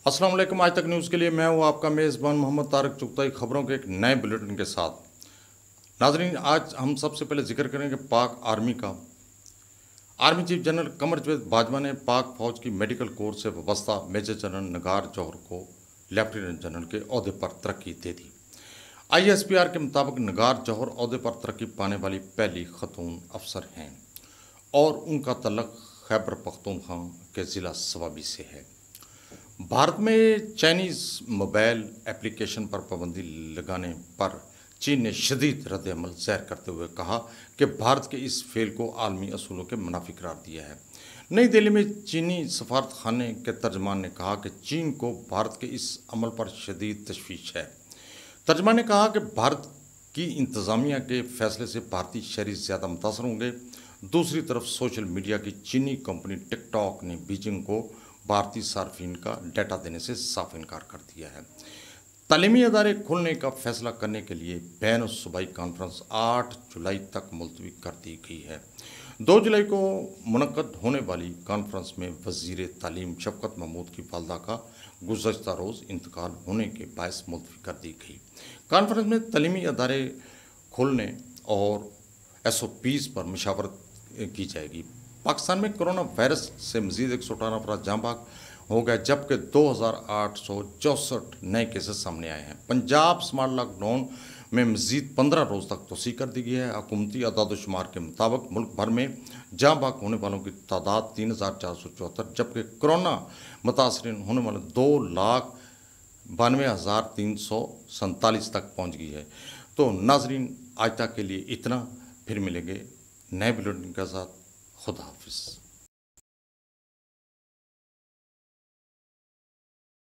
अस्सलाम वालेकुम। आज तक न्यूज़ के लिए मैं हूँ आपका मेज़बान मोहम्मद तारिक चुगताई, खबरों के एक नए बुलेटिन के साथ। नाजरीन, आज हम सबसे पहले जिक्र करेंगे पाक आर्मी का। Army chief general Qamar Javed Bajwa ने पाक फौज की मेडिकल कोर से वाबस्ता मेजर जनरल निगार जौहर को लेफ्टिनेंट जनरल के ओहदे पर तरक्की दे दी। ISPR के मुताबिक निगार जौहर ओहदे पर तरक्की पाने वाली पहली खतून अफसर हैं और उनका तल्लुक खैबर पख्तूनख्वा के ज़िला सवाबी से है। भारत में चाइनीज़ मोबाइल एप्लीकेशन पर पाबंदी लगाने पर चीन ने शदीद रद्द-ए-अमल ज़ाहिर करते हुए कहा कि भारत के इस फेल को आलमी असूलों के मुनाफिक करार दिया है। नई दिल्ली में चीनी सफारत खाने के तर्जमान ने कहा कि चीन को भारत के इस अमल पर शदीद तशवीश है। तर्जमान ने कहा कि भारत की इंतज़ामिया के फैसले से भारतीय शहरी ज़्यादा मुतासर होंगे। दूसरी तरफ सोशल मीडिया की चीनी कंपनी टिकटॉक ने बीजिंग को भारतीय सार्फिन का डाटा देने से साफ इनकार कर दिया है। तालीमी अदारे खोलने का फैसला करने के लिए बैन सूबाई कॉन्फ्रेंस 8 जुलाई तक मुलतवी कर दी गई है। 2 जुलाई को मुनक्कद होने वाली कॉन्फ्रेंस में वज़ीर तालीम शफकत महमूद की वालदा का गुज़श्ता रोज़ इंतकाल होने के बायस मुलतवी कर दी गई। कॉन्फ्रेंस में तालीमी अदारे खोलने और SOPs पर मशावरत की जाएगी। पाकिस्तान में कोरोना वायरस से मजीद 118 अफराद जाँ बहक हो गए, जबकि 2864 नए केसेस सामने आए हैं। पंजाब स्मार्ट लॉकडाउन में मजीद 15 रोज़ तक तोसी कर दी गई है। हुकूमती अदाद-ओ-शुमार के मुताबिक मुल्क भर में जाँ बहक होने वालों की तादाद 3474, जबकि कोरोना मुतासरीन होने वाले 2,92,347 तक पहुँच गई है। तो नाजरीन, आज तक के लिए इतना, फिर मिलेंगे नए बुलेटिन के साथ। खुदा हाफिज़।